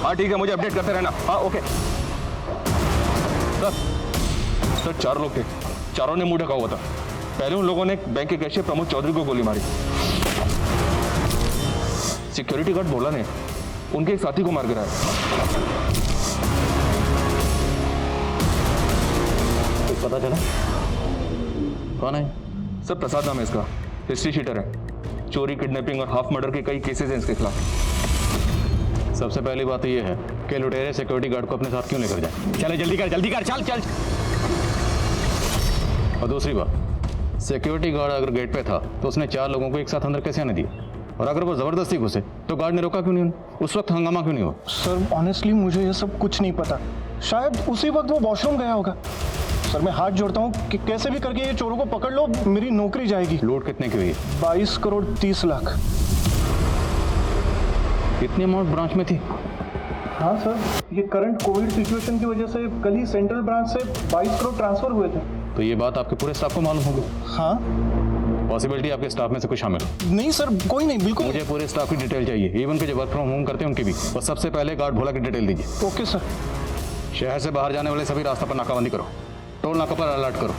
हाँ ठीक है, मुझे अपडेट करते रहना। हाँ ओके सर 4 लोग थे, चारों ने मुंह ढका हुआ था। पहले उन लोगों ने बैंक के कैशियर प्रमोद चौधरी को गोली मारी। सिक्योरिटी गार्ड भोला ने उनके एक साथी को मार गिराया। कुछ पता चला कौन है? सर प्रसाद नाम है इसका, हिस्ट्री शीटर है। चोरी, किडनैपिंग और हाफ मर्डर के कई केसेस हैं इसके खिलाफ। सबसे पहली बात तो ये है कि लुटेरे सिक्योरिटी गार्ड को अपने साथ क्यों लेकर जाए? चले जल्दी कर, चल चल। और दूसरी बात, सिक्योरिटी गार्ड अगर गेट पे था तो उसने 4 लोगों को एक साथ अंदर कैसे आने दिया? और अगर वो जबरदस्ती घुसे तो गार्ड ने रोका क्यों नहीं? उस वक्त हंगामा क्यों नहीं हुआ? सर ऑनेस्टली मुझे ये सब कुछ नहीं पता। शायद उसी वक्त वो वॉशरूम गया होगा। सर मैं हाथ जोड़ता हूँ कि कैसे भी करके ये चोरों को पकड़ लो, मेरी नौकरी जाएगी। लूट कितने की हुई है? 22 करोड़ 30 लाख। इतनी अमाउंट ब्रांच में थी? हाँ सर, ये करंट कोविड सिचुएशन की वजह से कल ही सेंट्रल ब्रांच से 22 करोड़ ट्रांसफर हुए थे। तो ये बात आपके पूरे स्टाफ को मालूम होगी? हाँ। पॉसिबिलिटी आपके स्टाफ में से कुछ शामिल हो? नहीं सर, कोई नहीं, बिल्कुल। मुझे पूरे स्टाफ की डिटेल चाहिए, इवन के जो वर्क फ्रॉम होम करते हैं उनकी भी। और सबसे पहले गार्ड भोला की डिटेल दीजिए। Okay sir. शहर से बाहर जाने वाले सभी रास्ता पर नाकाबंदी करो, टोल नाका पर अलर्ट करो,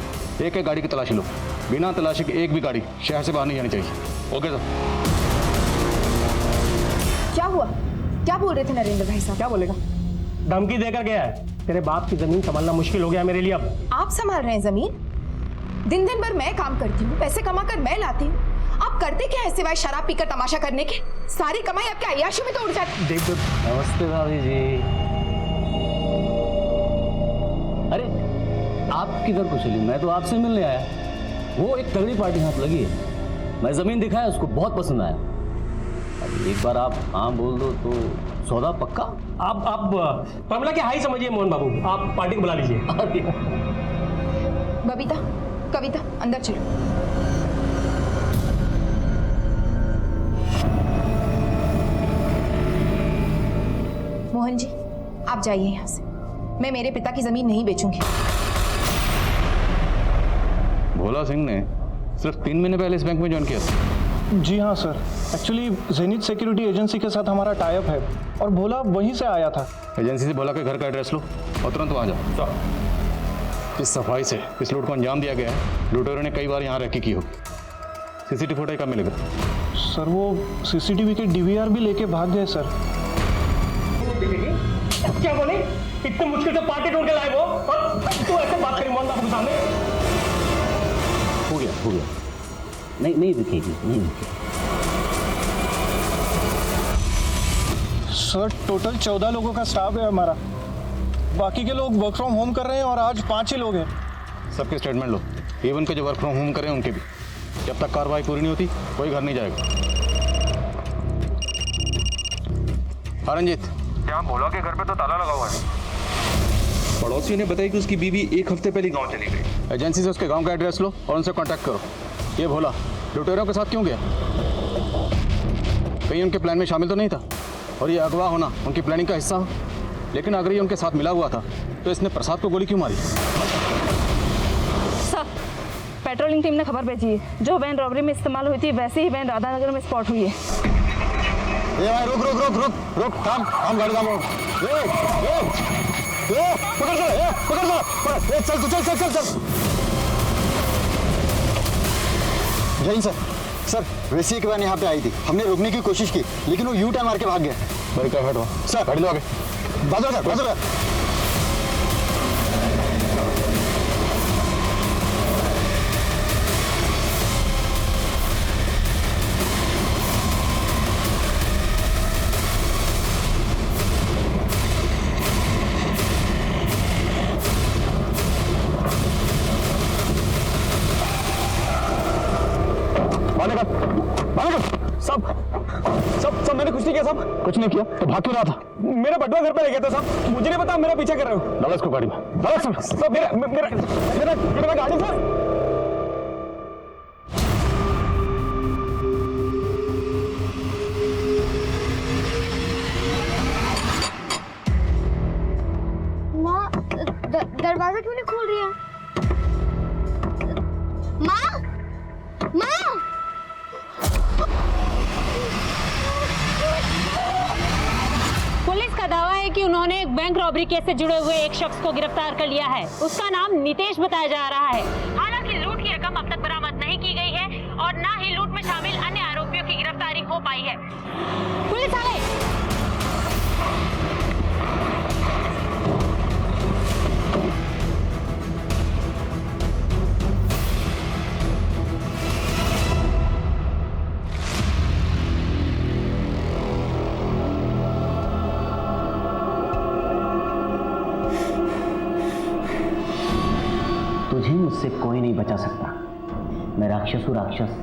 एक एक गाड़ी की तलाशी लो। बिना तलाशी के एक भी गाड़ी शहर से बाहर नहीं जानी चाहिए। Okay sir. क्या हुआ? क्या बोल रहे थे नरेंद्र भाई साहब? क्या बोलेगा? धमकी देकर गया है। तेरे बाप की जमीन संभालना मुश्किल हो गया मेरे लिए अब। आप संभाल रहे हैं जमीन? दिन दिन भर मैं काम करती हूँ, पैसे कमा कर मैं लाती हूँ। आप करते क्या है सिवाय शराब पीकर तमाशा करने के? सारी कमाई आपके अय्याशी में तो उड़ जाती। देख दो। नमस्ते भाभी जी। अरे आप किधर को चली? मैं तो आपसे मिलने आया। वो एक तगड़ी पार्टी हाथ लगी है, मैं जमीन दिखाया, उसको बहुत पसंद आया। अब एक बार आप हाँ बोल दो तो सौदा पक्का। आप प्रमिला के हाई समझिए मोहन बाबू, आप पार्टी को बुला लीजिए। बबीता, कविता, अंदर चलो। मोहन जी आप जाइए यहाँ से। मैं मेरे पिता की जमीन नहीं बेचूंगी। भोला सिंह ने सिर्फ 3 महीने पहले इस बैंक में ज्वाइन किया था। जी हाँ sir, actually zenith security agency के साथ हमारा टाई अप है और भोला वहीं से आया था। एजेंसी से भोला के घर का एड्रेस लो और तुरंत वहाँ जाओ। इस सफाई से इस लूट को अंजाम दिया गया है। लुटेरों ने कई बार यहाँ रैकी की होगी। सीसीटीवी फुटेज कब मिलेगा? सर वो सीसीटीवी के डीवीआर भी लेके भाग गए सर। क्या बोले? इतने मुश्किल से पार्टी ढूंढ के लाए वो, और तू ऐसे बात करी मोहन बाबू के सामने? हो गया। नहीं दिखेगी, नहीं दिखेगी। सर टोटल 14 लोगों का स्टाफ है हमारा। बाकी के लोग वर्क फ्रॉम होम कर रहे हैं और आज 5 ही लोग हैं। सबके स्टेटमेंट लो, इवन के जो वर्क फ्रॉम होम करें उनके भी। जब तक कार्रवाई पूरी नहीं होती कोई घर नहीं जाएगा। हाँ रंजीत, यहाँ भोला के घर पे तो ताला लगा हुआ है। पड़ोसी ने बताया कि उसकी बीवी 1 हफ्ते पहले गांव चली गई। एजेंसी से उसके गांव का एड्रेस लो और उनसे कांटेक्ट करो। ये भोला लुटेरों के साथ क्यों गया? कहीं उनके प्लान में शामिल तो नहीं था? और ये अगवा होना उनकी प्लानिंग का हिस्सा हो? लेकिन अगर ये उनके साथ मिला हुआ था तो इसने प्रसाद को गोली क्यों मारी? सर पेट्रोलिंग टीम ने खबर भेजी है, जो वैन रॉबरी में इस्तेमाल हुई थी वैसे ही वैन राधानगर में स्पॉट हुई है। ये भाई रुक थाम गाड़ी थाम। पकड़ चल। जय सर, वैसे एक वैन यहाँ पे आई थी, हमने रोकने की कोशिश की लेकिन वो यू टर्न मार के भाग गया। बड़ी क्या हटो सर, गाड़ी लो आगे। बाजू। सब मैंने कुछ नहीं किया साहब। कुछ नहीं किया तो भाग क्यों रहा था? मेरा बटुआ घर पे ले गया था साहब, मुझे नहीं पता मेरा पीछा कर रहे हो। डालो इसको गाड़ी में, डालो इसमें। सब मेरा गाड़ी सर। माँ दरवाजा क्यों नहीं खोल रही है? माँ पुलिस का दावा है कि उन्होंने एक बैंक रॉबरी केस से जुड़े हुए एक शख्स को गिरफ्तार कर लिया है। उसका नाम नितेश बताया जा रहा है। हालांकि लूट की रकम अब तक बरामद नहीं की गई है और न ही लूट में शामिल अन्य आरोपियों की गिरफ्तारी हो पाई है। पुलिस वाले तुझे मुझसे कोई नहीं बचा सकता। मैं राक्षस हूँ, राक्षस।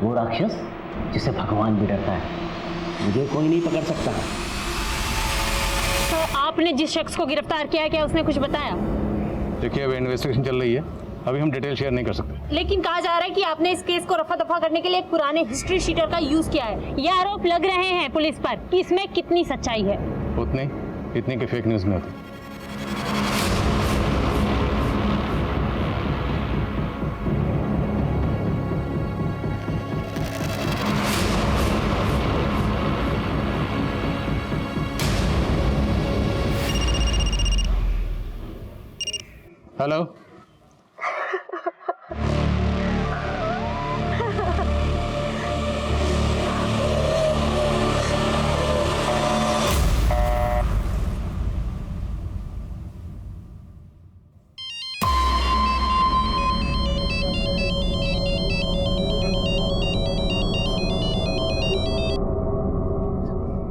वो राक्षस जिसे भगवान भी डरता है। मुझे कोई नहीं पकड़ सकता। तो आपने जिस शख्स को गिरफ्तार किया है, क्या उसने कुछ बताया? देखिए, अब इन्वेस्टिगेशन चल रही है, अभी हम डिटेल शेयर नहीं कर सकते। लेकिन कहा जा रहा है कि आपने इस केस को रफा दफा करने के लिए एक पुराने हिस्ट्री शीटर का यूज किया है। ये आरोप लग रहे हैं पुलिस पर कि इसमें कितनी सच्चाई है? उतनी इतनी की फेक न्यूज में होती। हेलो,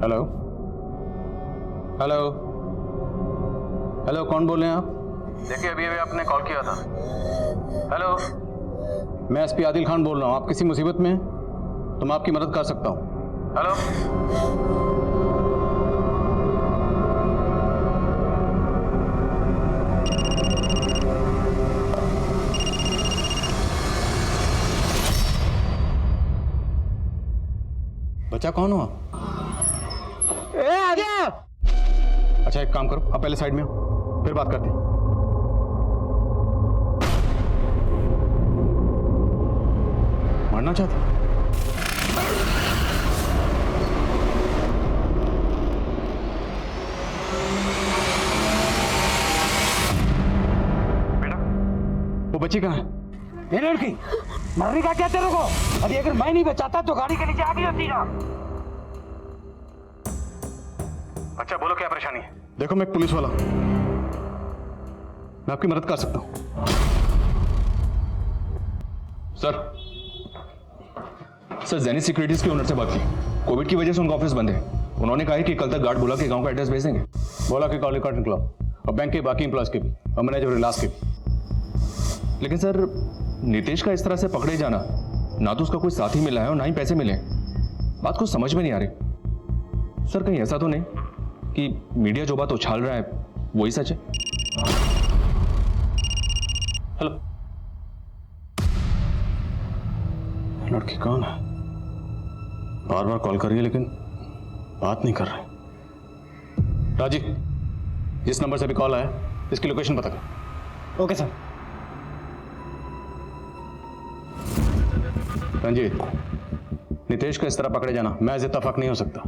हेलो, हेलो, हेलो, कौन बोल रहे हैं आप? देखिए, अभी आपने कॉल किया था। हेलो, मैं एसपी आदिल खान बोल रहा हूँ। आप किसी मुसीबत में हैं तो मैं आपकी मदद कर सकता हूँ। हेलो, बच्चा कौन हो आप? अच्छा, एक काम करो, आप पहले साइड में हो, फिर बात करते हैं। मारना चाहते? बेटा, वो बच्ची कहाँ है? ये लड़की मरने का क्या तेरे को? अभी अगर मैं नहीं बचाता तो गाड़ी के नीचे आ गई होती ना। अच्छा, बोलो क्या परेशानी है? देखो, मैं एक पुलिस वाला हूं, मैं आपकी मदद कर सकता हूं। सर, जेनिथ सिक्योरिटीज के ओनर से बात की। कोविड की वजह से उनका ऑफिस बंद है। उन्होंने कहा है कि कल तक गार्ड बोला के गांव का एड्रेस भेज देंगे। बोला कि कॉल रिकॉर्ड निकलाओ, और बैंक के बाकी एम्प्लॉयज के भी, और मैनेजर रिलास के भी। लेकिन सर, नितेश का इस तरह से पकड़े जाना, ना तो उसका कोई साथी मिला है और ना ही पैसे मिले। बात कुछ समझ में नहीं आ रही। सर, कहीं ऐसा तो नहीं कि मीडिया जो बात उछाल रहा है वही सच है? हेलो, लड़की कौन है? बार बार कॉल कर रही है लेकिन बात नहीं कर रही। राजीव, जिस नंबर से अभी कॉल आया, इसकी लोकेशन पता कर। Okay sir. रंजीत, नितेश को इस तरह पकड़े जाना महज इत्तेफाक नहीं हो सकता।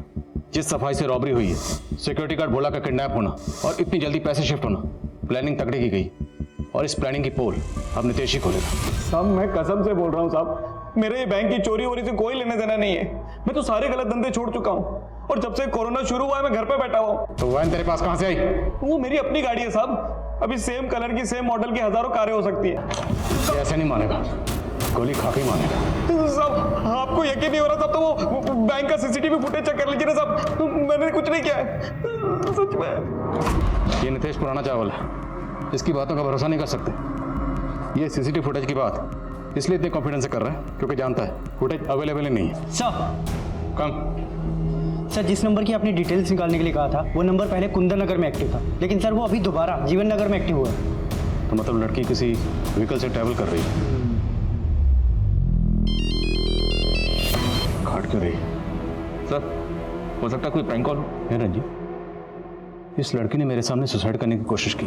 जिस सफाई से रॉबरी हुई है, सिक्योरिटी गार्ड भोला का किडनैप होना और इतनी जल्दी पैसे शिफ्ट होना, प्लानिंग तगड़ी की गई, और इस प्लानिंग की पोल अब नितेश ही खोलेगा। साहब, मैं कसम से बोल रहा हूँ साहब, मेरे बैंक की चोरी वोरी से कोई लेने देना नहीं है। मैं तो सारे गलत धंधे छोड़ चुका हूँ, और जब से कोरोना शुरू हुआ है मैं घर पे बैठा हुआ हूँ। तो वैन तेरे पास कहां से आई? वो मेरी अपनी गाड़ी है साहब। अभी सेम कलर की, सेम मॉडल की हजारों कारें हो सकती है। ऐसे नहीं मानेगा, गोली खा के मानेगा। साहब, आपको यकीन नहीं हो रहा साहब, तो वो बैंक का सीसीटीवी फुटेज चेक कर लीजिए ना साहब। मैंने कुछ नहीं किया है, सच में। ये नितेश पुराना चावल है, इसकी बातों का भरोसा नहीं कर सकते। ये सीसीटीवी फुटेज की बात इसलिए इतने कॉन्फिडेंस से कर रहा है क्योंकि जानता है फुटेज अवेलेबल ही नहीं है। सर, कम। सर, जिस नंबर की आपने डिटेल्स निकालने के लिए कहा था, वो नंबर पहले कुंदन नगर में एक्टिव था, लेकिन सर वो अभी दोबारा जीवन नगर में एक्टिव हुआ है। तो मतलब लड़की किसी व्हीकल से ट्रैवल कर रही है। घाट क्यों रही है? सर, हो सकता है कोई प्रैंक कॉल है। रंजी, इस लड़की ने मेरे सामने सुसाइड करने की कोशिश की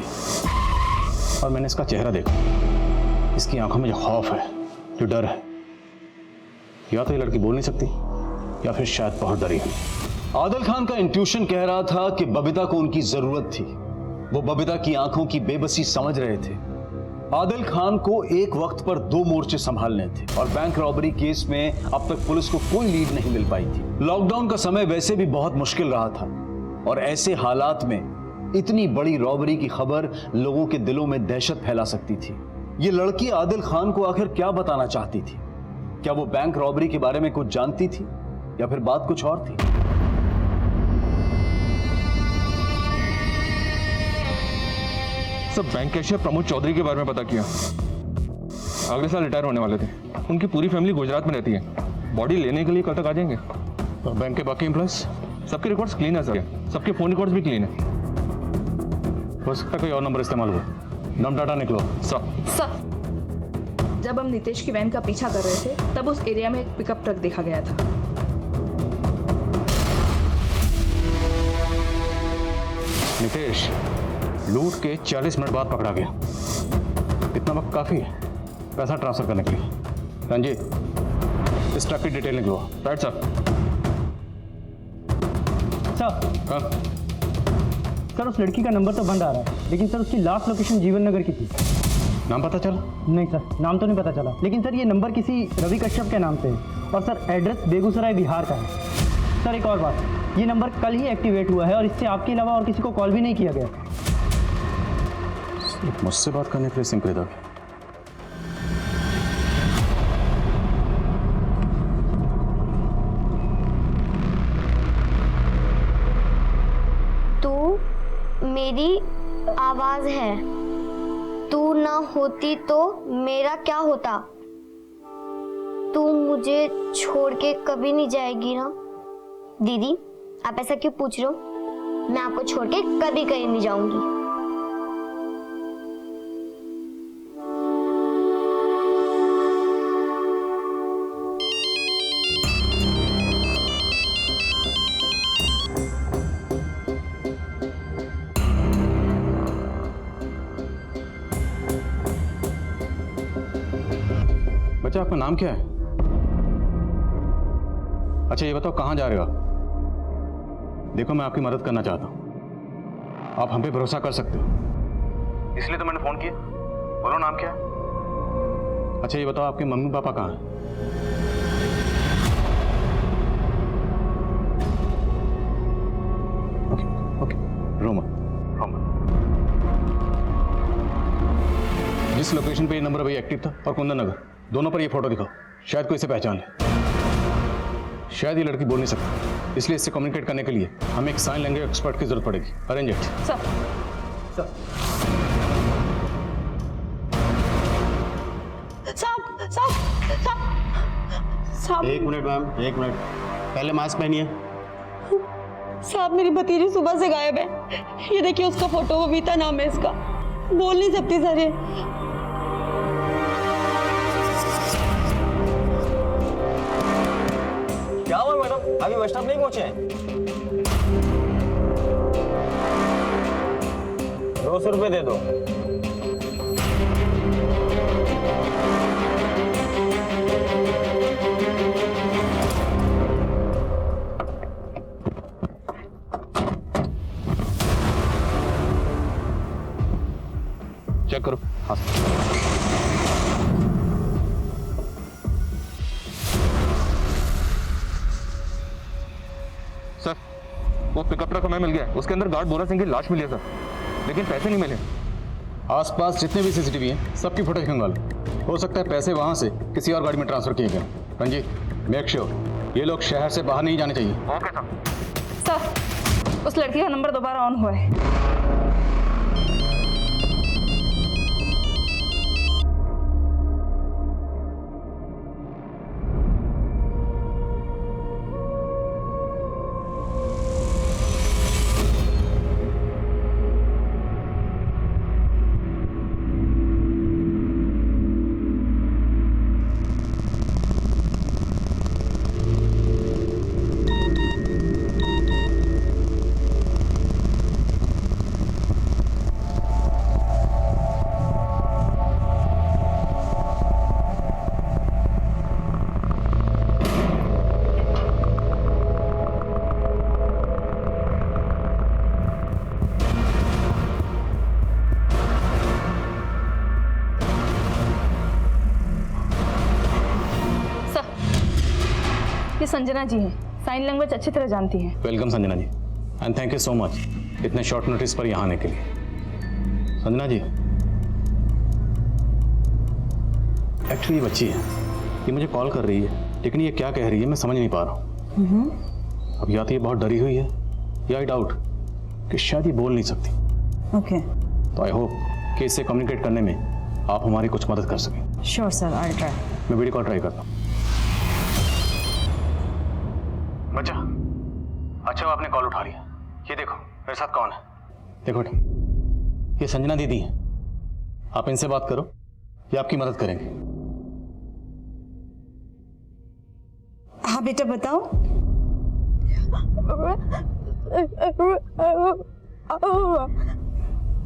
और मैंने इसका चेहरा देखा। इसकी आंखों में जो खौफ है, जो डर है, या तो ये लड़की बोल नहीं सकती या फिर शायद बहुत डरी है। आदिल खान का इंट्यूशन कह रहा था कि बबीता को उनकी जरूरत थी। वो बबीता की आंखों की बेबसी समझ रहे थे। आदिल खान को एक वक्त पर 2 मोर्चे संभालने थे और बैंक रॉबरी केस में अब तक पुलिस को कोई लीड नहीं मिल पाई थी। लॉकडाउन का समय वैसे भी बहुत मुश्किल रहा था और ऐसे हालात में इतनी बड़ी रॉबरी की खबर लोगों के दिलों में दहशत फैला सकती थी। ये लड़की आदिल खान को आखिर क्या बताना चाहती थी? क्या वो बैंक रॉबरी के बारे में कुछ जानती थी या फिर बात कुछ और थी? सब बैंक कैशियर प्रमोद चौधरी के बारे में पता किया। अगले साल रिटायर होने वाले थे। उनकी पूरी फैमिली गुजरात में रहती है। बॉडी लेने के लिए कल तक आ जाएंगे। और बैंक के बाकी एम्प्लॉयज? सबके रिकॉर्ड्स क्लीन है सर। सबके फोन रिकॉर्ड्स भी क्लीन है। हो सकता है कोई और नंबर इस्तेमाल हुआ। नाम डाटा निकलो। सर, जब हम नितेश की वैन का पीछा कर रहे थे तब उस एरिया में एक पिकअप ट्रक देखा गया था। नितेश लूट के 40 मिनट बाद पकड़ा गया। इतना वक्त काफी है पैसा ट्रांसफर करने के लिए। रंजीत, इस ट्रक की डिटेल निकलो। Right sir. सर, सर उस लड़की का नंबर तो बंद आ रहा है, लेकिन सर उसकी लास्ट लोकेशन जीवन नगर की थी। नाम पता चला? नहीं सर, नाम तो नहीं पता चला, लेकिन सर ये नंबर किसी रवि कश्यप के नाम से है और सर एड्रेस बेगूसराय बिहार का है। सर एक और बात, ये नंबर कल ही एक्टिवेट हुआ है और इससे आपके अलावा और किसी को कॉल भी नहीं किया गया। मुझसे बात करने के लिए सिम खरीदा गया। तू मेरी आवाज है, तू ना होती तो मेरा क्या होता? तू मुझे छोड़ के कभी नहीं जाएगी ना? दीदी, आप ऐसा क्यों पूछ रहे हो? मैं आपको छोड़ के कभी कहीं नहीं जाऊंगी। बच्चा, आपका नाम क्या है? अच्छा ये बताओ कहां जा रहे हो आप? देखो मैं आपकी मदद करना चाहता हूं। आप हम पे भरोसा कर सकते हो, इसलिए तो मैंने फोन किया। बोलो नाम क्या है? अच्छा ये बताओ आपके मम्मी पापा कहां हैं? ओके ओके, रोमा जिस लोकेशन पे ये नंबर अभी एक्टिव था और कुंदन नगर, दोनों पर ये फोटो दिखाओ। शायद कोई इसे पहचान ले। शायद ये लड़की बोल नहीं सकती, इसलिए इससे कम्युनिकेट करने के लिए हमें एक साइन लैंग्वेज एक्सपर्ट की जरूरत पड़ेगी। Arrange it. सर, साहब, एक मिनट मैम, एक मिनट, पहले मास्क पहनिए। साहब मेरी भतीजी सुबह से गायब है। ये देखिए उसका फोटो, बबीता नाम है इसका। बोल नहीं सकती सर ये। क्या हुआ मैडम, अभी बस स्टॉप नहीं पहुंचे हैं? 200 रुपये दे दो। चेक करो। हाँ सर, वो पिकअप ट्रक हमें मिल गया। उसके अंदर गार्ड बोरा सिंह की लाश मिली है सर, लेकिन पैसे नहीं मिले। आसपास जितने भी सीसीटीवी हैं सबकी फुटेज खंगाल। हो सकता है पैसे वहां से किसी और गाड़ी में ट्रांसफर किए गए। रंजीत, मेक श्योर ये लोग शहर से बाहर नहीं जाने चाहिए। Okay sir. सर उस लड़की का नंबर दोबारा ऑन हुआ है। संजना जी हैं, साइन लैंग्वेज अच्छी तरह जानती हैं। Welcome Sanjana ji, and thank you so much इतने शॉर्ट नोटिस पर यहाँ आने के लिए। संजना जी, एक्चुअली ये बच्ची है, ये मुझे कॉल कर रही है, लेकिन ये क्या कह रही है मैं समझ नहीं पा रहा हूँ। अब या तो ये बहुत डरी हुई है या आई डाउट कि शायद ये बोल नहीं सकती। ओके, तो आई होप कि इससे कम्युनिकेट करने में आप हमारी कुछ मदद कर सकें। Sure sir, I try. मैं वीडियो कॉल ट्राई करता हूँ। बच्चा, अच्छा वो आपने कॉल उठा लिया। ये देखो मेरे साथ कौन है, देखो बेटा, ये संजना दीदी हैं। आप इनसे बात करो, ये आपकी मदद करेंगे। हाँ बेटा बताओ।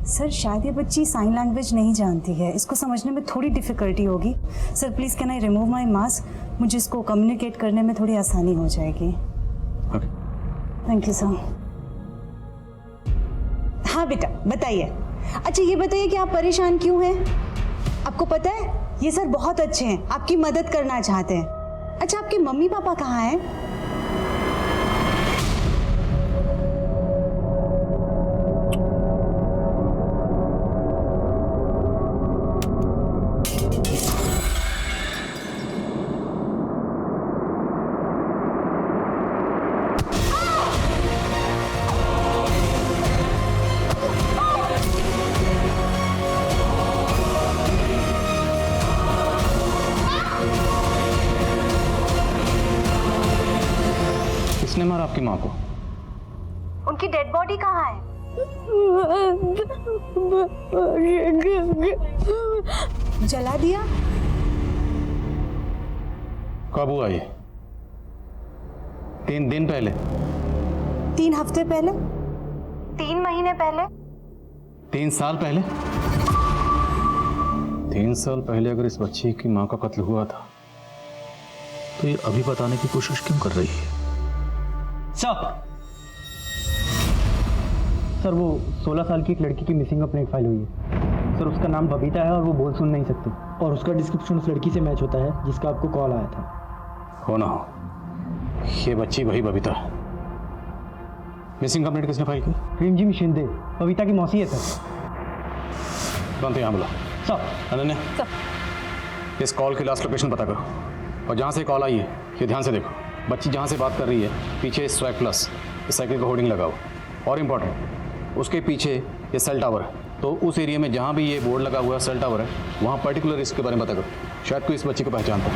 सर शायद ये बच्ची साइन लैंग्वेज नहीं जानती है, इसको समझने में थोड़ी डिफिकल्टी होगी। Sir please can I remove my mask, मुझे इसको कम्युनिकेट करने में थोड़ी आसानी हो जाएगी। Thank you sir. हाँ बेटा बताइए। अच्छा ये बताइए कि आप परेशान क्यों हैं? आपको पता है ये सर बहुत अच्छे हैं, आपकी मदद करना चाहते हैं। अच्छा आपके मम्मी पापा कहाँ हैं? किसने मारा आपकी माँ को? उनकी डेड बॉडी कहाँ है? जला दिया? कब हुआ ये? 3 दिन पहले? 3 हफ्ते पहले? 3 महीने पहले? 3 साल पहले? 3 साल पहले अगर इस बच्ची की माँ का कत्ल हुआ था तो ये अभी बताने की कोशिश क्यों कर रही है? सर वो 16 साल की एक लड़की की मिसिंग कंप्लेंट फाइल हुई है सर। उसका नाम बबीता है और वो बोल सुन नहीं सकती, और उसका डिस्क्रिप्शन उस लड़की से मैच होता है जिसका आपको कॉल आया था। हो ना हो, ये बच्ची वही बबीता है। मिसिंग कंप्लेंट किसने फाइल की? प्रेमजी शिंदे, बबीता की मौसी है सर। तुरंत यहाँ बुला। सर अनन्या, इस कॉल की लास्ट लोकेशन पता करो, और जहाँ से कॉल आई है ये ध्यान से देखो। बच्ची जहाँ से बात कर रही है पीछे स्वैग प्लस इस साइकिल का होर्डिंग लगा हुआ, और इम्पोर्टेंट उसके पीछे ये सेल टावर है। तो उस एरिया में जहाँ भी ये बोर्ड लगा हुआ है सेल टावर है, वहाँ पर्टिकुलर इसके बारे में पता करो, शायद कोई इस बच्ची को पहचानता है।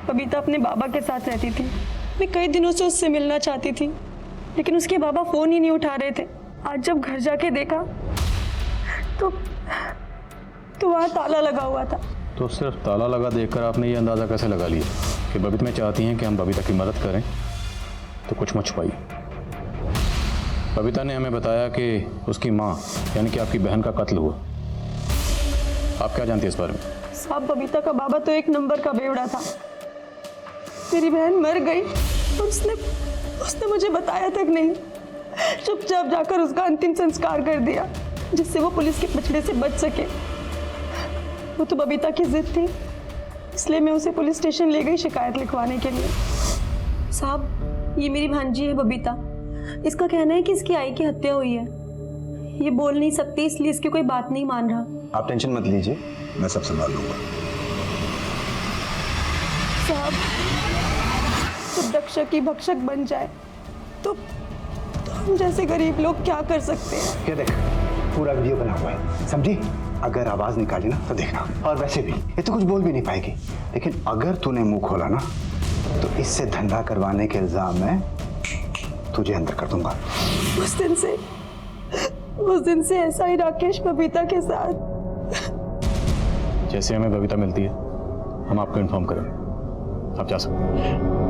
बबीता अपने बाबा के साथ रहती थी। मैं कई दिनों से उससे मिलना चाहती थी, लेकिन उसके बाबा फोन ही नहीं उठा रहे थे। आज जब घर जाके देखा तो वहाँ ताला लगा हुआ था। तो सिर्फ ताला लगा देखकर आपने ये अंदाज़ा कैसे लगा लिया कि बबीता में चाहती हैं कि हम बबीता की मदद करें? तो कुछ मत छुपाइए। बबीता ने हमें बताया कि उसकी माँ यानी कि आपकी बहन का कत्ल हुआ। आप क्या जानती हैं इस बारे में? साहब बबीता का बाबा तो एक नंबर का बेवड़ा था। मेरी बहन मर गई और उसने मुझे बताया तक नहीं। चुपचाप जाकर उसका अंतिम संस्कार कर दिया जिससे वो पुलिस के पछड़े से बच सके। वो तो बबीता की जिद थी, इसलिए मैं उसे पुलिस स्टेशन ले गई शिकायत लिखवाने के लिए। साहब ये मेरी भांजी है बबीता। इसका कहना है कि इसकी आई की हत्या हुई है। ये बोल नहीं सकती इसलिए इसकी कोई बात नहीं मान रहा। आप टेंशन मत लीजिए, मैं सब संभाल लूंगा। साहब जब रक्षक की भक्षक बन जाए तो हम जैसे गरीब लोग क्या कर सकते हैं? ये देख पूरा वीडियो बना हुआ है, समझी? अगर आवाज निकाली ना तो देखना। और वैसे भी ये तो कुछ बोल भी नहीं पाएगी, लेकिन अगर तूने मुंह खोला ना तो इससे धंधा करवाने के इल्जाम में तुझे अंदर कर दूंगा। उस दिन से ऐसा ही राकेश बबीता के साथ। जैसे हमें बबीता मिलती है हम आपको इन्फॉर्म करेंगे। आप जा सकते हैं।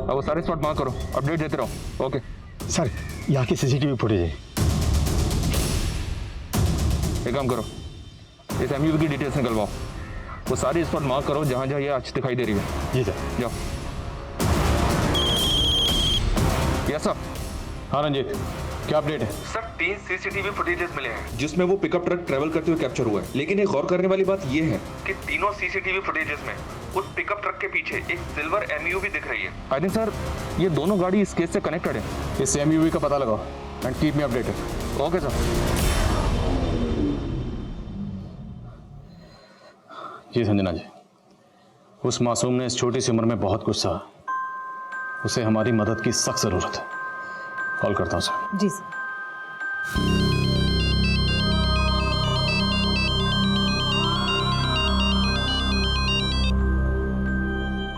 अब वो सारे स्पॉट मार्क करो, अपडेट देते रहो। ओके सर यहाँ की सीसीटीवी फुटेज है। एक काम करो, इस एमयूवी की डिटेल्स निकलवाओ, वो सारी स्पॉट मार्क करो जहां जहां ये आज दिखाई दे रही है। जी सर। जाओ। Yes sir. हाँ रंजीत, क्या अपडेट है? सर 3 सीसीटीवी फुटेजेस मिले हैं जिसमें वो पिकअप ट्रक ट्रेवल करते हुए कैप्चर हुआ है। लेकिन एक गौर करने वाली बात ये है कि तीनों सीसीटीवी फुटेजेस में उस पिकअप ट्रक के पीछे एक सिल्वर एमयू भी दिख रही है। आई थिंक सर ये दोनों गाड़ी इस केस से कनेक्टेड है। इस एमयूवी का पता लगाओ and keep me updated. Okay sir. जी संजना जी, उस मासूम ने इस छोटी सी उम्र में बहुत कुछ सहा। उसे हमारी मदद की सख्त जरूरत है। कॉल करता हूँ सर। जी सर।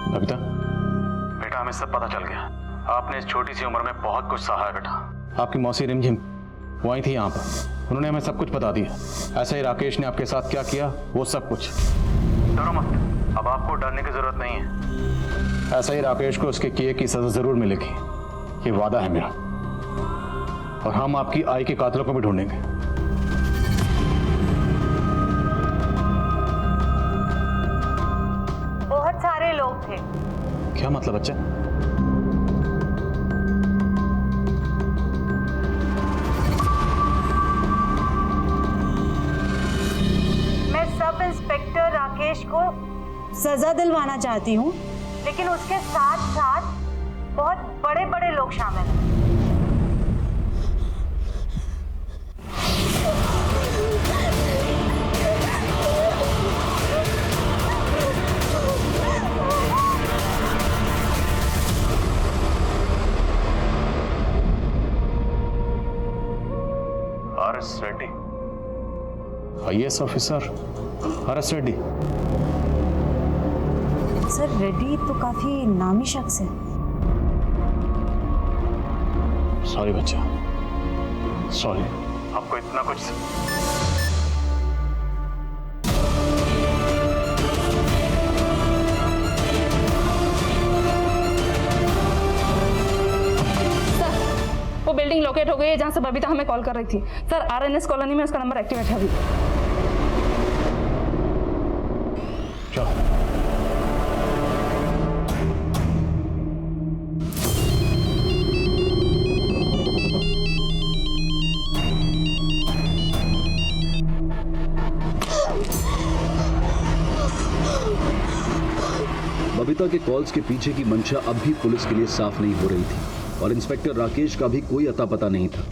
बबीता, बेटा हमें सब पता चल गया। आपने इस छोटी सी उम्र में बहुत कुछ सहा है बेटा। आपकी मौसी रिमझिम वो आई थी यहाँ पर, उन्होंने हमें सब कुछ बता दिया। ऐसा ही राकेश ने आपके साथ क्या किया वो सब कुछ। डरो मत, अब आपको डरने की जरूरत नहीं है। ऐसा ही राकेश को उसके किए की सजा जरूर मिलेगी, ये वादा है मेरा। और हम आपकी आई के कातिलों को भी ढूंढेंगे। बहुत सारे लोग थे। क्या मतलब बच्चा? मैं सब इंस्पेक्टर राकेश को सजा दिलवाना चाहती हूँ, लेकिन उसके साथ साथ बहुत बड़े बड़े लोग शामिल हैं। RS Reddy, IAS officer RS Reddy. Sir Reddy तो काफी नामी शख्स है। सॉरी बच्चा, सॉरी। आपको इतना कुछ वो बिल्डिंग लोकेट हो गई है जहां से बबीता हमें कॉल कर रही थी। सर आरएनएस कॉलोनी में उसका नंबर एक्टिवेट है अभी। चलो। बबीता के कॉल्स के पीछे की मंशा अब भी पुलिस के लिए साफ नहीं हो रही थी और इंस्पेक्टर राकेश का भी कोई अता पता नहीं था।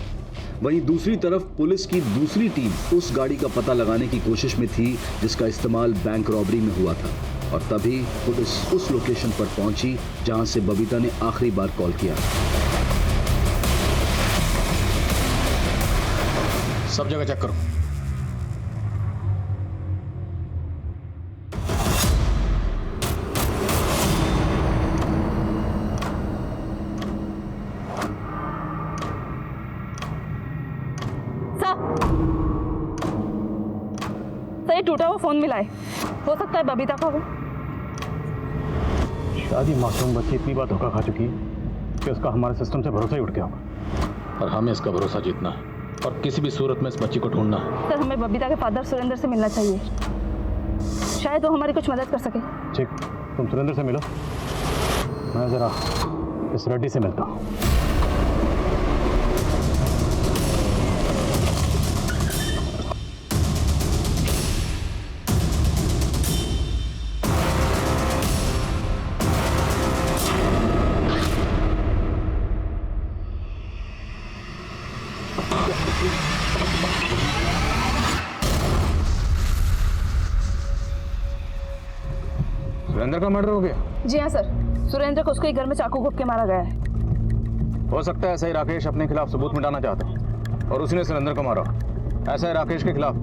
वहीं दूसरी तरफ पुलिस की दूसरी टीम उस गाड़ी का पता लगाने की कोशिश में थी जिसका इस्तेमाल बैंक रॉबरी में हुआ था। और तभी पुलिस उस लोकेशन पर पहुंची जहां से बबीता ने आखिरी बार कॉल किया। सब जगह चेक करो। सर ये टूटा हुआ फोन मिला है, हो सकता है बबीता का हो। शादी मासूम बच्ची इतनी बार धोखा खा चुकी है कि उसका हमारे सिस्टम से भरोसा ही उठ गया होगा। और हमें इसका भरोसा जीतना है और किसी भी सूरत में इस बच्ची को ढूंढना है। सर हमें बबीता के फादर सुरेंद्र से मिलना चाहिए, शायद वो हमारी कुछ मदद कर सके। ठीक, तुम सुरेंद्र से मिलो, मैं जरा इस रेड्डी से मिलता हूँ। सुरेंद्र का मर्डर हो गया? जी हाँ सर, सुरेंद्र को उसके घर में चाकू घोंप के मारा गया है। हो सकता है ऐसा ही राकेश अपने खिलाफ सबूत मिटाना चाहता है और उसी ने सुरेंद्र को मारा। ऐसा है राकेश के खिलाफ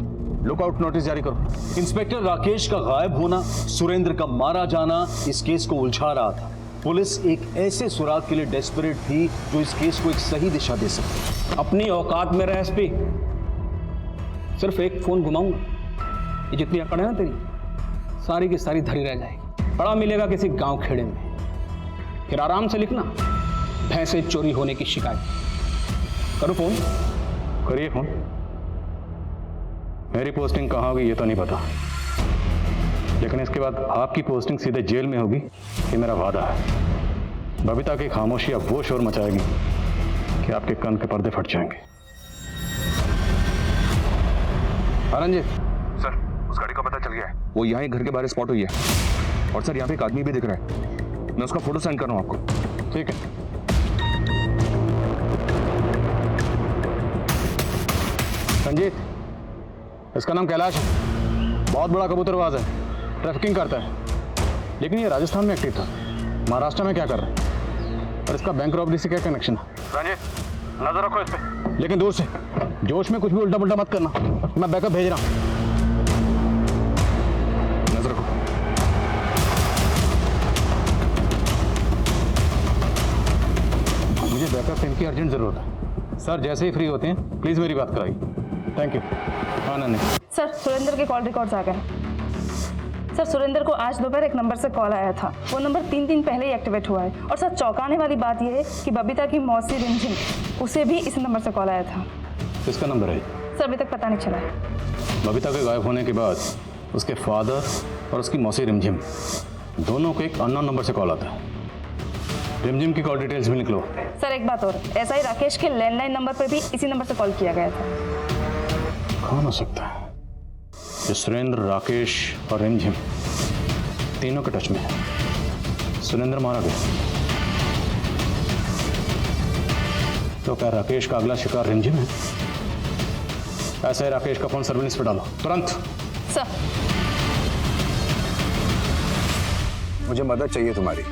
लुकआउट नोटिस जारी करो। इंस्पेक्टर राकेश का गायब होना, सुरेंद्र का मारा जाना इस केस को उलझा रहा था। पुलिस एक ऐसे सुराग के लिए डेस्परेट थी जो इस केस को एक सही दिशा दे सके। अपनी औकात में रह एसपी, सिर्फ एक फोन घुमाऊंगा, ये जितनी अकड़ है ना तेरी, सारी की सारी धरी रह जाएगी। पड़ा मिलेगा किसी गांव खेड़े में, फिर आराम से लिखना भैंसे चोरी होने की शिकायत। करो फोन। करिए फोन। मेरी पोस्टिंग कहाँ होगी ये तो नहीं पता, लेकिन इसके बाद आपकी पोस्टिंग सीधे जेल में होगी, ये मेरा वादा है। बबीता की खामोशी अब वो शोर मचाएगी कि आपके कान के पर्दे फट जाएंगे। रणजीत सर, उस गाड़ी का पता चल गया है। वो यहाँ एक घर के बाहर स्पॉट हुई है। और सर, यहाँ पे एक आदमी भी दिख रहा है। मैं उसका फोटो सेंड कर रहा हूँ आपको। ठीक है। रंजीत, इसका नाम कैलाश है, बहुत बड़ा कबूतरबाज है, ट्रैफिकिंग करता है, लेकिन ये राजस्थान में एक्टिव था। महाराष्ट्र में क्या कर रहा है और इसका बैंक रॉबरी से क्या कनेक्शन है? रंजीत, नजर रखो इस पे, लेकिन दूर से। जोश में कुछ भी उल्टा पुल्टा मत करना, मैं बैकअप भेज रहा हूँ। नजर रखो। मुझे बैकअप टीम की अर्जेंट जरूरत है। सर जैसे ही फ्री होते हैं प्लीज मेरी बात कराइए। Thank you. हाँ नन्हे। सर, सुरेंद्र के कॉल रिकॉर्ड्स आ गए। सर, सुरेंद्र को आज दोपहर एक नंबर से कॉल आया था। वो नंबर 3 दिन पहले ही एक्टिवेट हुआ है। और सर, चौंकाने वाली बात यह है कि बबीता की मौसी रिमझिम, उसे भी इस नंबर से कॉल आया था। किसका नंबर है? सर, अभी तक पता नहीं चला है। बबीता के गायब होने के बाद उसके फादर और उसकी मौसी रिमझिम दोनों को एक अननोन नंबर से कॉल आता है। रिमझिम की कॉल डिटेल्स भी निकलो। सर, एक बात और, ऐसा ही राकेश के लैंडलाइन नंबर पर भी इसी नंबर से कॉल किया गया था। कौन हो सकता है? ये सुरेंद्र, राकेश और रिमझिम तीनों के टच में है। सुरेंद्र मारा गया तो क्या राकेश का अगला शिकार रिमझिम है? ऐसा ही राकेश का फोन सर्विलेंस पे डालो तुरंत। सर, मुझे मदद चाहिए तुम्हारी,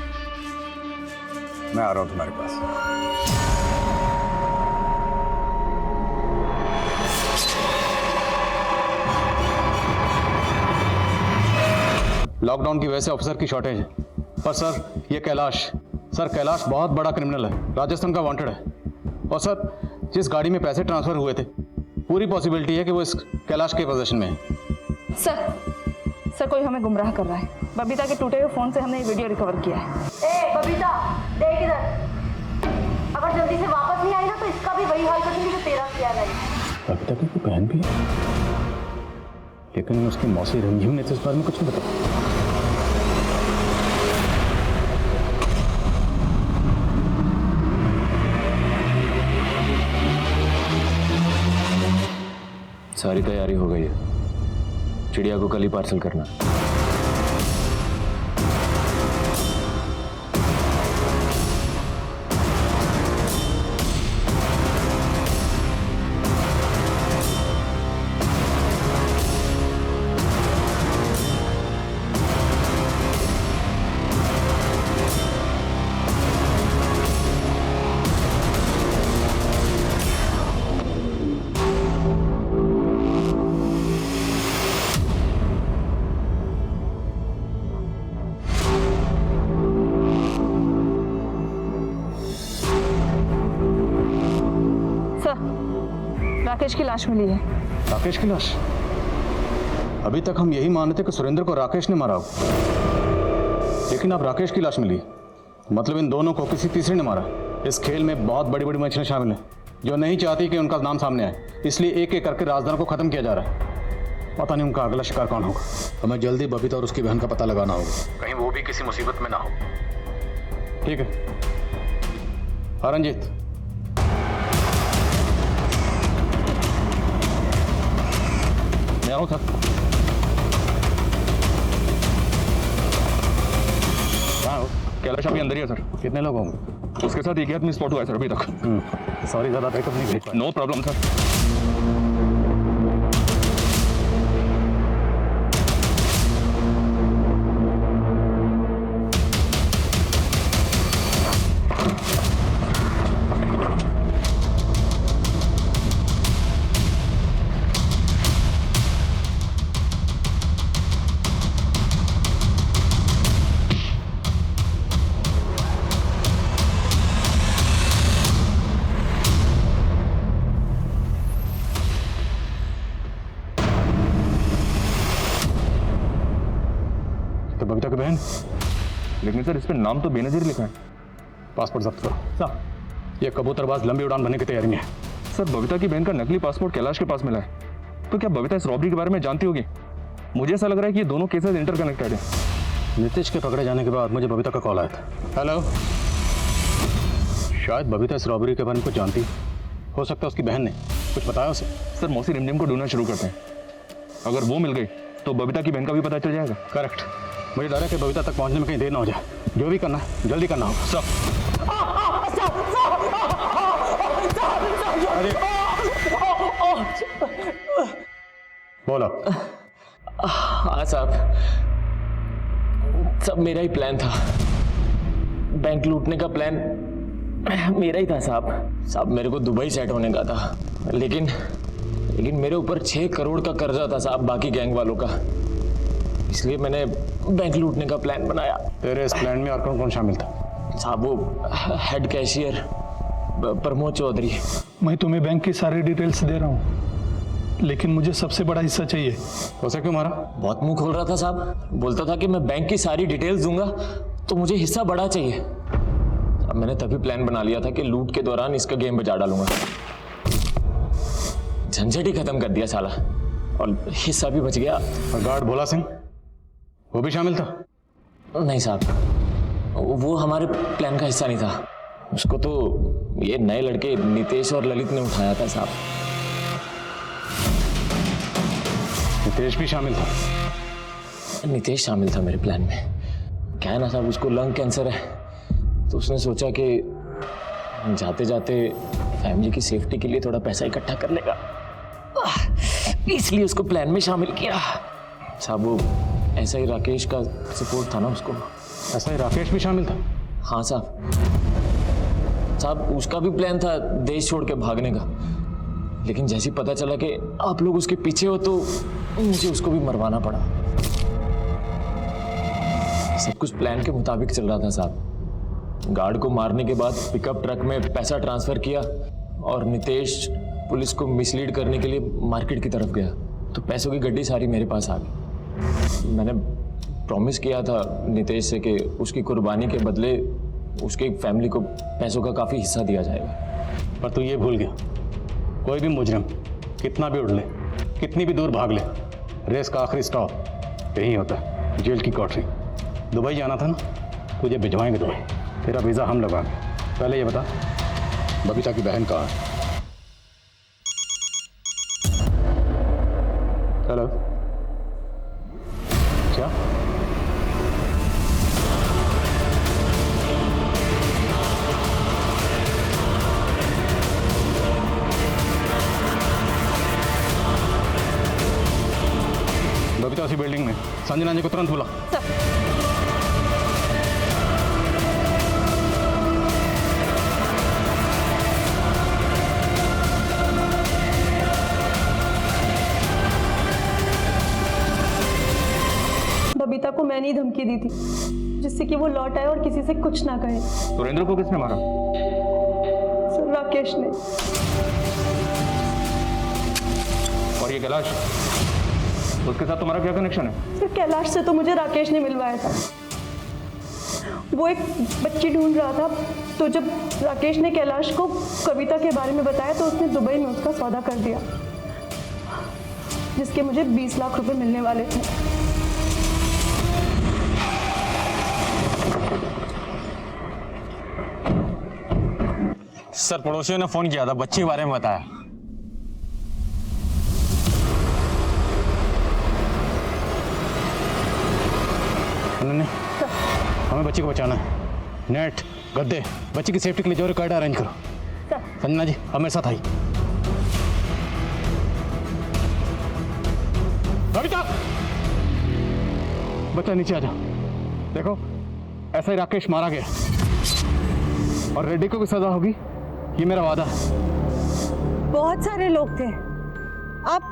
मैं आ रहा हूं तुम्हारे पास। लॉकडाउन की वजह से ऑफिसर की शॉर्टेज है। पर सर, ये कैलाश, सर कैलाश बहुत बड़ा क्रिमिनल है, राजस्थान का वांटेड है। और सर, जिस गाड़ी में पैसे ट्रांसफर हुए थे, पूरी पॉसिबिलिटी है कि वो इस कैलाश के पोजीशन में है। सर, कोई हमें गुमराह कर रहा है। बबीता के टूटे हुए फोन से हमने ये वीडियो रिकवर किया है। ए बबीता, देख इधर। अगर जल्दी से वापस नहीं आई ना तो इसका भी वही हाल करेंगे जो तेरा किया गया। बबीता की कोई बहन भी है, लेकिन उसकी मौसी रिमझिम ने तो इस बारे में कुछ नहीं बताया। सारी तैयारी हो गई है। चिड़िया को कल ही पार्सल करना। राकेश की लाश मिली है। राकेश की लाश? अभी तक हम यही मानते थे कि सुरेंद्र को राकेश ने मारा हो, लेकिन अब राकेश की लाश मिली, मतलब इन दोनों को किसी तीसरे ने मारा। इस खेल में बहुत बड़ी बड़ी मछलियां शामिल हैं जो नहीं चाहती कि उनका नाम सामने आए, इसलिए एक एक करके राजदार को खत्म किया जा रहा है। पता नहीं उनका अगला शिकार कौन होगा। हमें जल्दी बबीता और उसकी बहन का पता लगाना होगा, कहीं वो भी किसी मुसीबत में ना हो। ठीक है रंजीत। मैं आऊँ सर। कैलाश अभी अंदर ही है सर। कितने लोग होंगे? उसके साथ एक ही आदमी स्पॉट हुआ है सर अभी तक। सॉरी, ज़्यादा बैकअप नहीं भेज पाया। No problem sir. बबीता की बहन? लेकिन सर इस पे नाम तो बेनजीर लिखा है। पासपोर्ट जब्त करो। सर, ये कबूतरबाज लंबी उड़ान भरने की तैयारी में है। सर, बबीता की बहन का नकली पासपोर्ट कैलाश के पास मिला है, तो क्या बबीता इस रॉबरी के बारे में जानती होगी? मुझे ऐसा लग रहा है कि ये दोनों केसेस इंटरकनेक्टेड हैं। नीतीश के पकड़े जाने के बाद मुझे बबीता का कॉल आया था। हेलो, शायद बबीता इस रॉबरी के बारे में कुछ जानती हो सकता है उसकी बहन ने कुछ बताया उसे। सर मौसी रिमझिम को ढूंढना शुरू करते हैं, अगर वो मिल गई तो बबीता की बहन का भी पता चल जाएगा। करेक्ट, मुझे डर है कि बबीता तक पहुंचने में कहीं देर ना हो जाए। जो भी करना है जल्दी करना होगा। सब अरे बोलो। हाँ साहब, सब मेरा ही प्लान था। बैंक लूटने का प्लान मेरा ही था साहब। मेरे को दुबई सेट होने का था, लेकिन मेरे ऊपर 6 करोड़ का कर्जा था साहब बाकी गैंग वालों का, इसलिए मैंने बैंक लूटने का प्लान बनाया। तेरे इस प्लान में और कौन कौन शामिल था? साहब वो हेड कैशियर प्रमोद चौधरी। मैं तुम्हें बैंक की सारी डिटेल्स दे रहा हूँ, लेकिन मुझे सबसे बड़ा हिस्सा चाहिए। उसे क्यों मारा? बहुत मुंह खोल रहा था साहब, बोलता था कि मैं बैंक की सारी डिटेल्स दूंगा तो मुझे हिस्सा बड़ा चाहिए। अब मैंने तभी प्लान बना लिया था कि लूट के दौरान इसका गेम बजा डालूंगा। झंझट ही खत्म कर दिया साला, और हिस्सा भी बच गया। और गार्ड भोला सिंह, वो भी शामिल था? नहीं साहब, वो हमारे प्लान का हिस्सा नहीं था। उसको तो ये नए लड़के नितेश और ललित ने उठाया था साहब। नितेश भी शामिल था? नितेश शामिल था मेरे प्लान में। क्या है ना साहब, उसको लंग कैंसर है, तो उसने सोचा कि जाते जाते फैमिली की सेफ्टी के लिए थोड़ा पैसा इकट्ठा कर लेगा, इसलिए उसको प्लान में शामिल किया साहब। वो ऐसा ही राकेश का सपोर्ट था ना उसको। ऐसा ही राकेश भी शामिल था? हाँ साहब, उसका भी प्लान था देश छोड़ के भागने का, लेकिन जैसे ही पता चला कि आप लोग उसके पीछे हो तो मुझे उसको भी मरवाना पड़ा। सब कुछ प्लान के मुताबिक चल रहा था साहब। गार्ड को मारने के बाद पिकअप ट्रक में पैसा ट्रांसफर किया और नितेश पुलिस को मिसलीड करने के लिए मार्केट की तरफ गया, तो पैसों की गड्डी सारी मेरे पास आ गई। मैंने प्रॉमिस किया था नितेश से कि उसकी कुर्बानी के बदले उसके फैमिली को पैसों का काफ़ी हिस्सा दिया जाएगा। पर तू ये भूल गया, कोई भी मुजरिम कितना भी उड़ ले, कितनी भी दूर भाग ले, रेस का आखिरी स्टॉप यही होता है, जेल की कोठरी। दुबई जाना था ना, तुझे भिजवाएंगे दुबई, तेरा वीज़ा हम लगाएंगे। पहले ये बता, बबीता की बहन कहाँ है? हेलो, क्या? बबीता उसी बिल्डिंग में, संजना जी को तुरंत बुला। बबीता को मैंने ही धमकी दी थी, जिससे कि वो लौट आए और किसी से कुछ ना कहे। सुरेंद्र को किसने मारा? सर राकेश ने। और ये कैलाश, उसके साथ तुम्हारा क्या कनेक्शन है? सर कैलाश से तो मुझे राकेश ने मिलवाया था। वो एक बच्ची ढूंढ रहा था, तो जब राकेश ने कैलाश को कविता के बारे में बताया तो उसने दुबई में उसका सौदा कर दिया, जिसके मुझे 20 लाख रुपए मिलने वाले थे। सर पड़ोसियों ने फोन किया था, बच्ची के बारे में बताया। उन्होंने हमें बच्ची को बचाना है। नेट, गद्दे, बच्ची की सेफ्टी के लिए जो कार्ड अरेंज करो। संजना जी अब मेरे साथ आई। बबीता, बच्चा नीचे आ जा। देखो ऐसा ही राकेश मारा गया और रेड्डी को भी सजा होगी, ये मेरा वादा है। बहुत सारे लोग थे, आप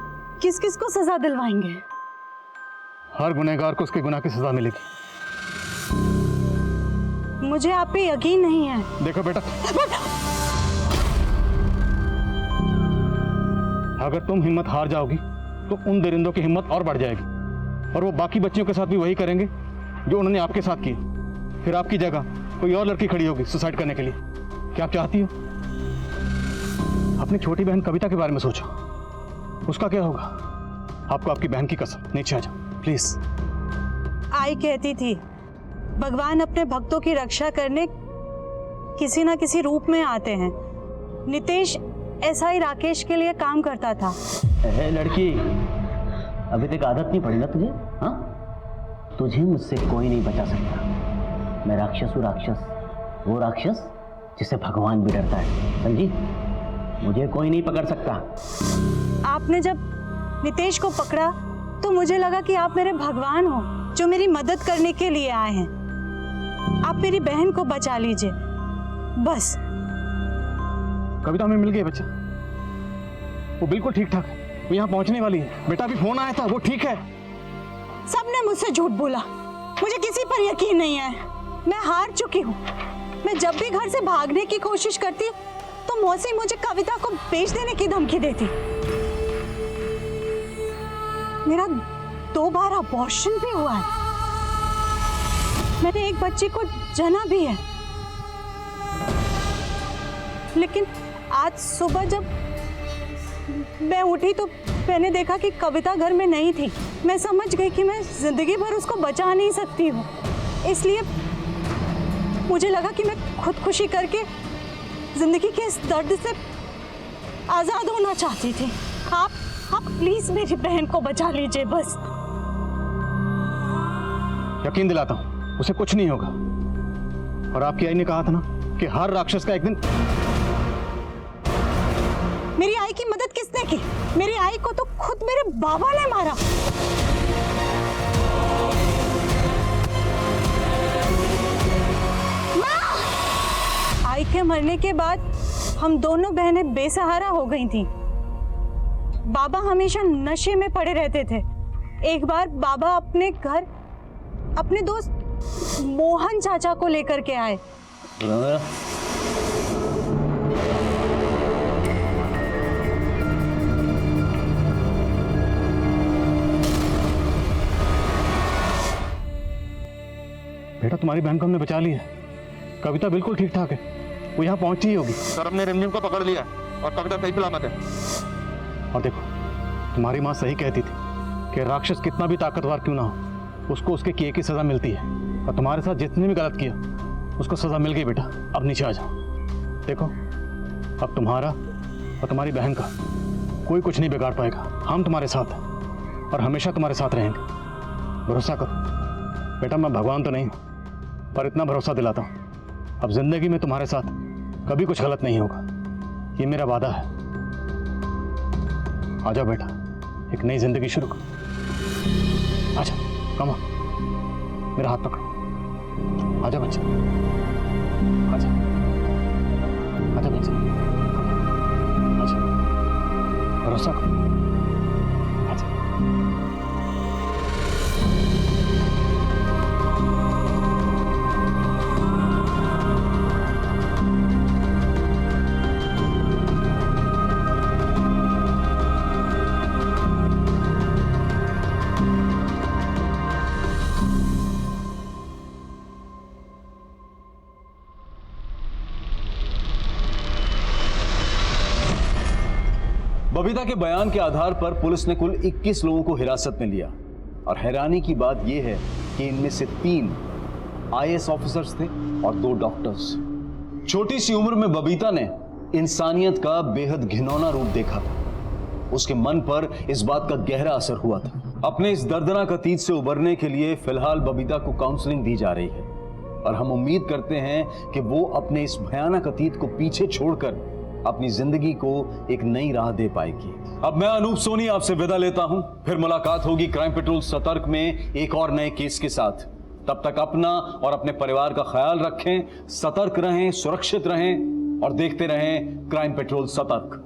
किस किस को सजा दिलवाएंगे? हर गुनहगार को उसके गुनाह की सजा मिलेगी। मुझे आप पे यकीन नहीं है। देखो बेटा, अगर तुम हिम्मत हार जाओगी तो उन दरिंदों की हिम्मत और बढ़ जाएगी, और वो बाकी बच्चियों के साथ भी वही करेंगे जो उन्होंने आपके साथ किया। फिर आपकी जगह कोई और लड़की खड़ी होगी सुसाइड करने के लिए। क्या आप चाहती हो? अपनी छोटी बहन कविता के बारे में सोचो, उसका क्या होगा? आपको आपकी बहन की कसम, नीचे आ जाओ। प्लीज। आई कहती थी भगवान अपने भक्तों की रक्षा करने किसी ना किसी रूप में आते हैं। नितेश ऐसा ही राकेश के लिए काम करता था। लड़की, अभी तक आदत नहीं पड़ी ना तुझे? हाँ, तुझे मुझसे कोई नहीं बचा सकता। मैं राक्षस हूँ, राक्षस। वो राक्षस जिसे भगवान भी डरता है, समझी? मुझे कोई नहीं पकड़ सकता। आपने जब नितेश को पकड़ा तो मुझे लगा कि आप मेरे भगवान हो जो मेरी मदद करने के लिए आए हैं। आप मेरी बहन को बचा लीजिए बस। कविता हमें मिल गई बच्चा, वो बिल्कुल ठीक ठाक है, वो यहाँ पहुँचने वाली है। बेटा अभी फोन आया था, वो ठीक है। सबने मुझसे झूठ बोला, मुझे किसी पर यकीन नहीं है। मैं हार चुकी हूँ। मैं जब भी घर से भागने की कोशिश करती तो मौसी मुझे कविता को बेच देने की धमकी देती। मेरा 2 बार अबॉर्शन भी हुआ है। मैंने एक बच्चे को जना भी है। लेकिन आज सुबह जब मैं उठी तो मैंने देखा कि कविता घर में नहीं थी। मैं समझ गई कि मैं जिंदगी भर उसको बचा नहीं सकती हूँ। इसलिए मुझे लगा कि मैं खुदकुशी करके जिंदगी के इस दर्द से आजाद होना चाहती थी। आप प्लीज मेरी बहन को बचा लीजिए बस। यकीन दिलाता हूँ उसे कुछ नहीं होगा। और आपकी आई ने कहा था ना कि हर राक्षस का एक दिन। मेरी आई की मदद किसने की? मेरी आई को तो खुद मेरे बाबा ने मारा। आई के मरने के बाद हम दोनों बहनें बेसहारा हो गई थीं। बाबा हमेशा नशे में पड़े रहते थे। एक बार बाबा अपने घर अपने दोस्त मोहन चाचा को लेकर के आए। बेटा तुम्हारी बहन को हमने बचा लिया है। कविता बिल्कुल ठीक ठाक है, वो यहाँ पहुंची ही होगी। सर हमने रिमझिम को पकड़ लिया और कविता सही सलामत है। और देखो तुम्हारी माँ सही कहती थी कि राक्षस कितना भी ताकतवर क्यों ना हो, उसको उसके किए की सजा मिलती है। और तुम्हारे साथ जितने भी गलत किया उसको सजा मिल गई। बेटा अब नीचे आ जाओ। देखो अब तुम्हारा और तुम्हारी बहन का कोई कुछ नहीं बिगाड़ पाएगा। हम तुम्हारे साथ हैं और हमेशा तुम्हारे साथ रहेंगे। भरोसा करो बेटा, मैं भगवान तो नहीं हूँ पर इतना भरोसा दिलाता हूँ अब जिंदगी में तुम्हारे साथ कभी कुछ गलत नहीं होगा। ये मेरा वादा है। आ जाओ बेटा, एक नई जिंदगी शुरू करो। आजा कमा, मेरा हाथ पकड़ो। आजा बच्चा, आजा आजा बच्चा, आजा, भरोसा करो। आजा। बबीता के बयान के आधार पर पुलिस ने कुल 21 लोगों को हिरासत में लिया और हैरानी की बात यह है कि इनमें से 3 आईएएस ऑफिसर्स थे और 2 डॉक्टर्स। छोटी सी उम्र में बबीता ने इंसानियत का बेहद घिनौना रूप देखा था। उसके मन पर इस बात का गहरा असर हुआ था। अपने इस दर्दनाक अतीत से उबरने के लिए फिलहाल बबीता को काउंसलिंग दी जा रही है और हम उम्मीद करते हैं कि वो अपने इस भयानक अतीत को पीछे छोड़कर अपनी जिंदगी को एक नई राह दे पाएगी। अब मैं अनूप सोनी आपसे विदा लेता हूं। फिर मुलाकात होगी क्राइम पेट्रोल सतर्क में एक और नए केस के साथ। तब तक अपना और अपने परिवार का ख्याल रखें, सतर्क रहें, सुरक्षित रहें और देखते रहें क्राइम पेट्रोल सतर्क।